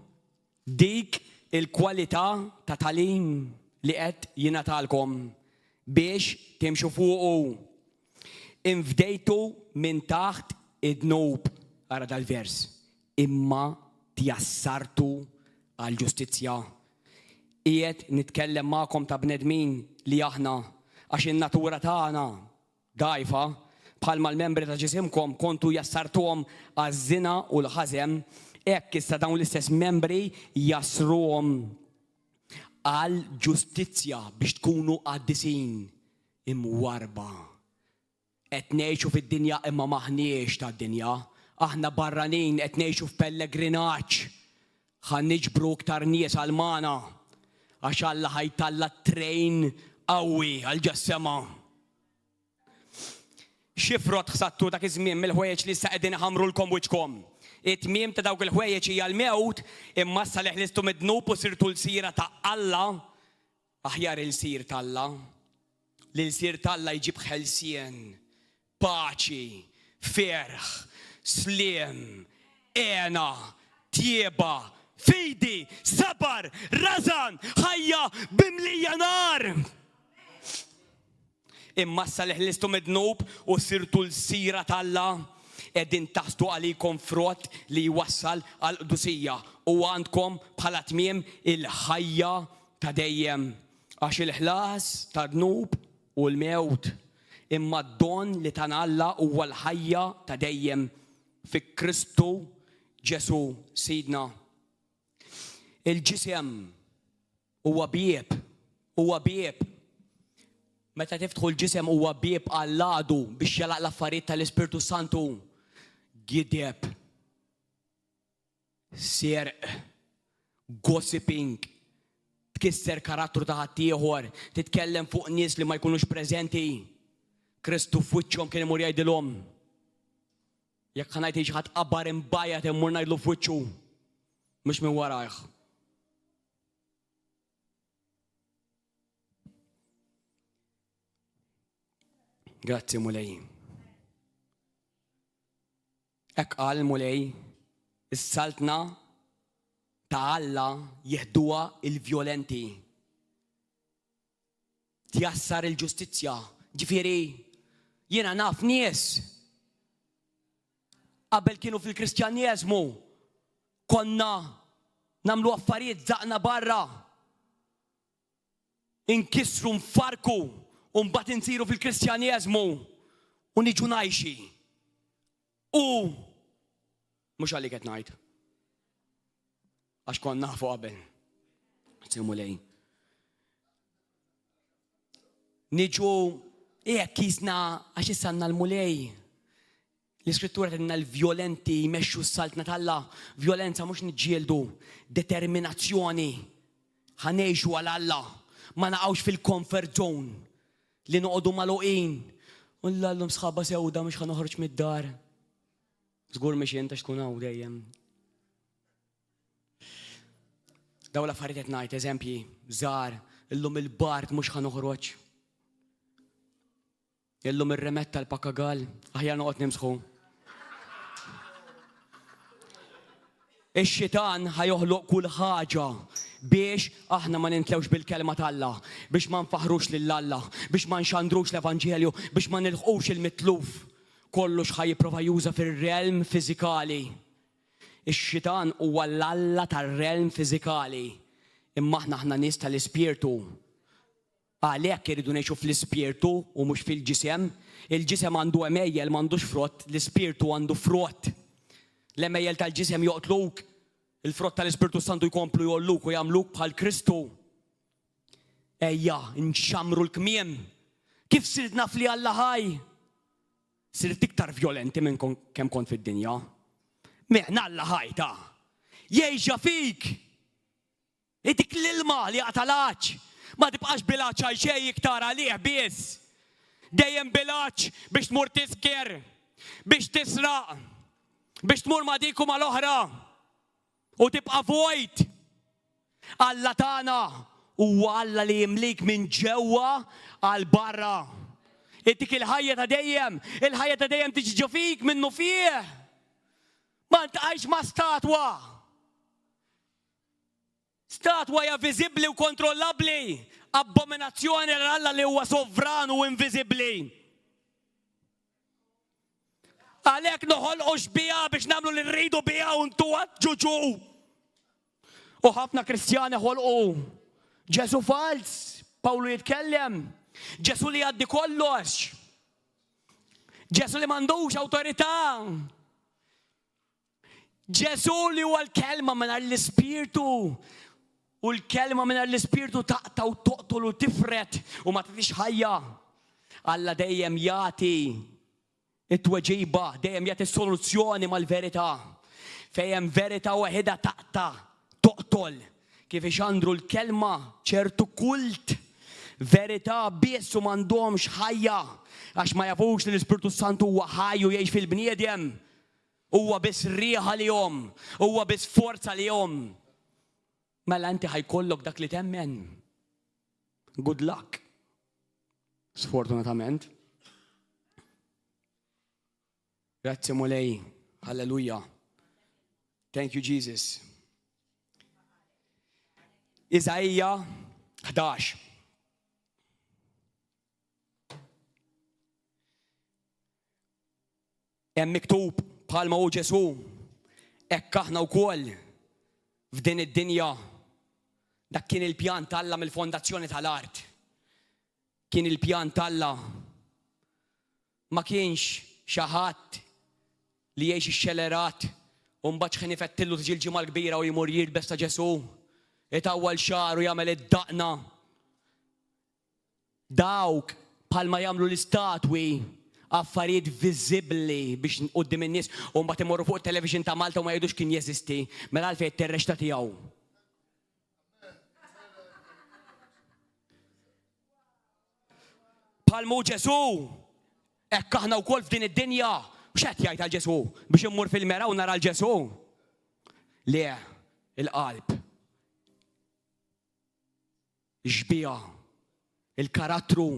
dik il-kwalità ta' talim li qed jingħatalkom biex timxu fuqu. Infdejtu minn taħt id-dnub, ara dal-vers, imma tjassartu għal ġustizzja. Qiegħed nitkellem magħkom ta' bnedmin li aħna Għax in-natura tagħna dgħajfa bħalma l-membri ta' ġisimkom kontu jassartuhom għaż-żina u l-ħażem, hekk issa dawn l-istess membri jasruhom għal ġustizzja biex tkunu qaddisin imwarba. Qed ngħixu fid-dinja imma maħniex tad-dinja. Aħna barranin qed ngħixu f'pellegrinaġġ. Ħan niġbru iktar nies għall-Mana għax Alla ħajtalla trejn qawwi għall-ġassema. Xi frott ħsattu dak iż-żmien mill-ħwejjeġ li issa qegħdin iħammrulkom wiċċkom. It-tmiem ta' dawk il-ħwejjeġ hija l-mewt, imma issa li ħlistu mid-dnub u sirtu l-sira ta' Alla, aħjar il-sir ta' Alla. Li l-sir ta' Alla jġib ħelsien, paċi, ferħ, sliem, għena, tjeba, fidi, sabar, razan, ħajja, bimlija nar. Imma issa li ħlistu mid-dnub u sirtu l-sira ta' Alla, qegħdin taħstu għalikom frott li jwassal għal qdusija u għandkom bħala tmiem il-ħajja ta' dejjem. Għax il-ħlas ta' dnub u l-mewt imma d-don li ta' Alla huwa l-ħajja ta' dejjem fi Kristu Ġesu Sidna. Il-ġisem huwa bieb, huwa bieb. Meta tiftħu l-ġisem huwa bieb għall-għadu biex jalaq l-affarijiet tal-Ispirtu Santu. Gideb, serq, gossiping, tkisser karattru ta' ħaddieħor, titkellem fuq nies li ma jkunux preżenti. Kristu f'wiċċhom kien imur jgħidilhom. Jekk ħanajt xi ħadd qabbar imbajjat immur ngħidlu f'wiċċu, mhux minn warajh. Grazzi Mulej. Hekk qal Mulej, is-saltna ta' Alla jeħduha il-vjolenti. Tjassar il-ġustizzja. Ġifieri, jiena naf nies qabel kienu fil-Kristjaneżmu konna nagħmlu affarijiet żaqna barra. Inkissru nfarku u mbagħad insiru fil-Kristjaneżmu u niġu ngħixi. U mhux għalik qed ngħid. Għax konna nafu qabel. Mulej. Niġu hekk kisna għax issanna l-Mulej. L-Iskrittura tgħidilna l-vjolenti jmexxu s-saltna ta' Alla. Vjolenza mhux niġġieldu, determinazzjoni. Ħanejxu għal Alla. Ma naqgħux fil-comfort zone li noqogħdu magħluqin. U l-Allum sħabba sewda mhux ħanoħroġ mid-dar. Żgur mhix jien ta' xkun hawn dejjem. Daw l-affarijiet qed ngħid eżempji żgħar, illum il-bart mhux ħanoħroġ. Illum ir-remetta l-pakkagal, aħjar noqgħod nimsħu. Ix-xitan ħajoħloq kull ħaġa biex aħna ma nintlewx bil-kelma tal-Alla, biex ma nfaħrux lill-Alla, biex ma nxandrux l-Evanġelju, biex ma nilħqux il-mitluf. Kollox ħajjipprova juża fir-realm fiżikali. Ix-xitan huwa l-Alla tar-realm fiżikali. Imma aħna nies tal-Ispirtu. Għalhekk iridu ngħixu fl-Ispirtu u mhux fil-ġisem. Il-ġisem għandu emejjel m'għandux frott, l-Ispirtu għandu frott. L-emejjel tal-ġisem joqtluk, il-frott tal-Ispirtu Santu jkomplu jgħolluk u jagħmluk bħal Kristu. Ejja, nxamru l-kmiem. Kif sirt naf li Alla ħaj? Sirt iktar vjolenti minn kemm kont fid-dinja. Meħna Alla ħajta. Jgħixha fik. Dik l-ilma li għatalaċ. Ma tibqax bilaċ għal xejn iktar għalih biss. Dejjem bilaċ biex tmur tisker, biex tisraq, biex tmur ma' dik u mal-oħra. U tibqa' vojt. Alla tagħna huwa Alla li jimlik minn ġewwa għal barra. Dik il-ħajja ta' dejjem, il-ħajja ta' dejjem tiġi fik minnu fih. Ma ntqajx ma' statwa. Statwa hija viżibbli u kontrollabbli. Abominazzjoni għal Alla li huwa sovran u inviżibbli. Għalhekk noħolqux biha biex nagħmlu li rridu biha u ntuha ġuġu. U ħafna Kristjani ħolqu Ġesu fals. Pawlu jitkellem. Ġesu li għaddi kollox. Ġesu li m'għandux awtorità. Ġesu li huwa l-kelma mingħajr l-Ispirtu. U l-kelma mingħajr l-Ispirtu taqta' u toqtol u tifret u ma tagħtix ħajja. Alla dejjem jagħti it-tweġiba, dejjem jagħti soluzzjoni mal-verità. Fejn verità waħedha taqta' toqtol. Kif ixandru l-kelma ċertu kult. Verità biss u m'għandhomx ħajja għax ma jafux li l-Ispirtu Santu huwa ħaj u jgħix fil-bniedem. Huwa biss rieħa lihom, huwa biss forza lihom. Mela inti ħajkollok dak li temmen. Good luck. Sfortunatament. Grazzi mulej. Halleluja. Thank you Jesus. Iżajja 11. Hemm miktub bħalma hu Ġesu, hekk aħna wkoll f'din id-dinja. Dak kien il-pjan t'Alla mill-fondazzjoni tal-art. Kien il-pjan t'Alla. Ma kienx xi ħadd li jgħix ix-xelerat u mbagħad x'ħin ifettillu tiġi l-ġimgħa l-kbira u jmur jilbes ta' Ġesu. Itawwal xahar u jagħmel id-daqna. Dawk bħalma jagħmlu l-istatwi affarijiet viżibbli biex quddiem in-nies u mbagħad imorru fuq it-television ta' Malta u ma jgħidux kien jeżisti mela għalfejn it-terrexta tiegħu. Bħalma hu Ġesu, hekk aħna wkoll f'din id-dinja. X'qed jgħid għal Ġesu biex immur fil-mera u nara l-Ġesu? Le, il-qalb. Ġbija, il-karattru,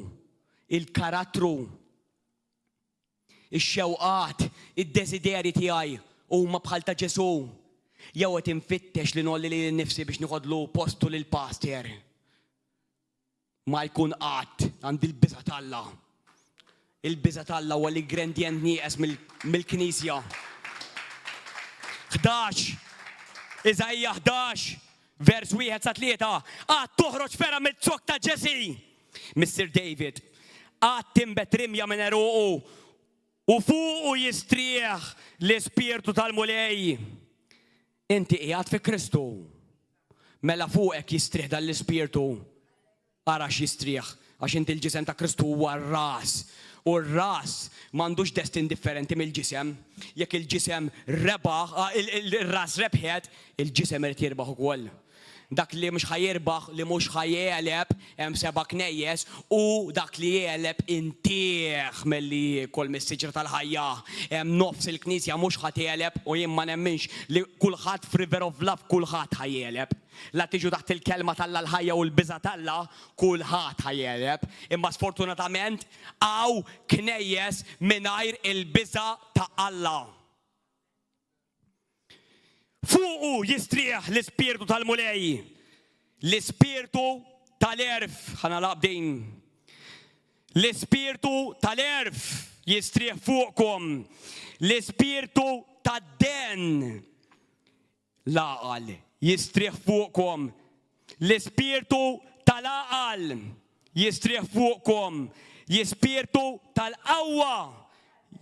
ix-xewqat, id-desiderji tiegħi huma bħal ta' Ġesu. Jew qed infittex li nolli lili nnifsi biex nieħodlu postu lil pastor. Ma jkun qatt għandi l-biża' t'Alla. Il-biża' t'Alla huwa l-ingredient nieqes mill-Knisja. 11, Iżajja 11, vers 1 sa 3. Għad toħroġ fera mill-zokk ta' Ġesi. Mr. David, għad timbet rimja minn eruqu u fuqu jistrieħ l-Ispirtu tal-mulej. Inti qiegħed fi Kristu. Mela fuqek jistrieħ dal-Ispirtu. Ara x'jistrieħ għax inti l-ġisem ta' Kristu huwa r-ras. U r-ras m'għandux destin differenti mill-ġisem. Jekk il-ġisem rebaħ, il-ras rebħet, il-ġisem irid jirbaħ ukoll. Dak li mhux ħajirbaħ, li mhux ħajeleb, hemm 7 knejjes u dak li jeleb intieħ milli jkun mis-siġra tal-ħajja. Hemm nofs il-Knisja mhux ħajeleb u jien ma nemminx li kulħadd f'River of Love kulħadd ħajeleb. La tiġu taħt il-kelma t'Alla l-ħajja u l-biża' t'Alla kulħadd ħajeleb. Imma sfortunatament hawn knejjes mingħajr il-biża' ta' Alla. Fuqu jistrieħ l-Ispirtu tal-mulej, l-Ispirtu tal-erf, ħana laqbdejn. L-Ispirtu tal-erf jistrieħ fuqkom, l-Ispirtu tad-den laqal jistrieħ fuqkom, l-Ispirtu tal-aqal jistrieħ fuqkom, l-Ispirtu tal-qawwa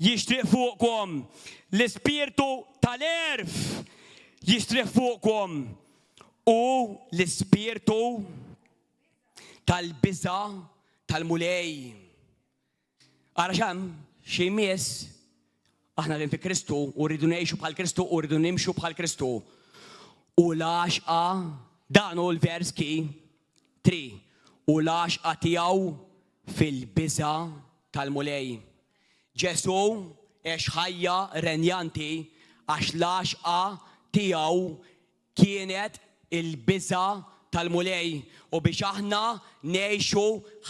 jistrieħ fuqkom, l-Ispirtu tal-erf jistrieħ fuqkom u l-Ispirtu tal-biża' tal-mulej. Ara xi mies aħna li fi Kristu u rridu ngħixu bħal Kristu u rridu nimxu bħal Kristu. U l-għaxqa dan hu l-vers 3 u l-għaxqa tiegħu fil-biża' tal-mulej. Ġesu għex ħajja renjanti għax l-għaxqa tiegħu kienet il-biża' tal-mulej u biex aħna ngħixu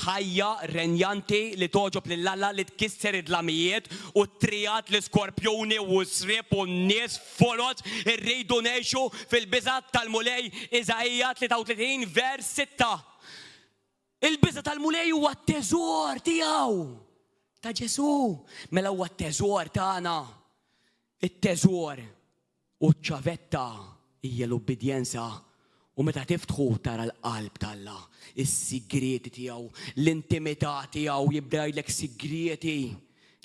ħajja renjanti li toġob lil Alla li tkisser id-dlamijiet u trijat l-iskorpjuni u s-sriep u n-nies folot irridu ngħixu fil-biża' tal-mulej. Iżajja 33 vers 6. Il-biża' tal-mulej huwa t-teżor tiegħu ta' Ġesu. Mela huwa t-teżor tagħna. It-teżor u ċ-ċavetta hija l-ubbidjenza U meta tiftħu tara l-qalb tal-Alla, is-sigreti tiegħu, l-intimità tiegħu jibda jgħidlek sigreti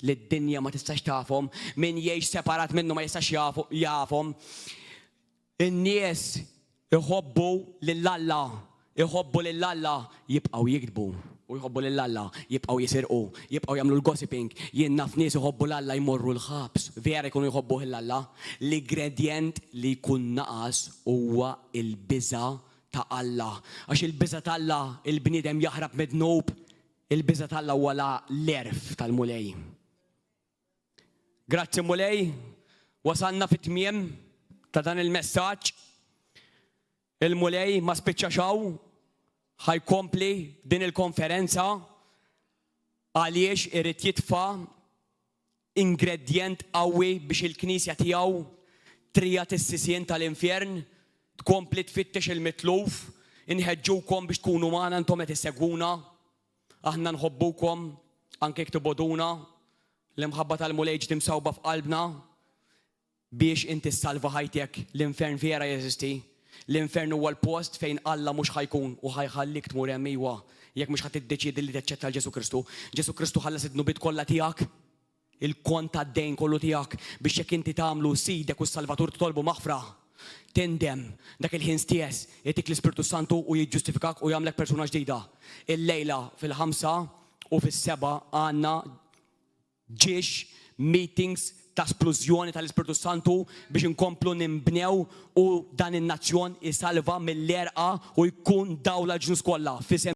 li d-dinja ma tistax tafhom, min jgħix separat minnu ma jistax jafhom. In-nies iħobbu lill-Alla, iħobbu lill-Alla jibqgħu jikdbu. U jħobbu lill-Alla jibqgħu jisirqu, jibqgħu jagħmlu l-gossiping. Jien naf nies iħobbu l-Alla jmorru l-ħabs. Vera jkunu jħobbu l-Alla. L-ingredient li jkun naqas huwa l-biża' ta' Alla. Għax il-biża' ta' Alla il-bniedem jaħrab mid-dnub, il-biża' ta' Alla huwa l-erf tal-mulej. Grazzi mulej, wasanna fit-tmiem ta' dan il-messaġġ. Il-mulej ma spiċċaxaw, ħajkompli din il-konferenza għaliex irid jitfa' ingredient qawwi biex il-Knisja tiegħu trija is-sisien tal-infjern, tkompli tfittex il-mitluf, inħeġġukom biex tkunu magħna intom qed issegwuna. Aħna nħobbukom anke ktiboduna l-imħabba tal-mulej timsawba f'qalbna biex inti ssalva ħajtek. L-infern vera jeżisti. L-infern huwa l-post fejn Alla mhux ħajkun u ħajħallik tmur hemm iwa jekk mhux ħadd tiddeċiedi li taċċetta l-Ġesu Kristu. Ġesu Kristu ħallas id-dnubiet kollha tiegħek, il-kont tad-dejn kollu tiegħek biex jekk inti tagħmlu sidek u s-Salvatur titolbu maħfra. Tindem dak il-ħin stess jagħtik l-Ispirtu Santu u jiġġustifikak u jagħmlek persuna ġdida. Il-lejla fil-5 u fis-7 għandna ġiex meetings ta' splużjoni tal-Ispirtu Santu biex inkomplu nimbnew u dan in-nazzjon isalva mill-erqa u jkun dawla ġnus kollha.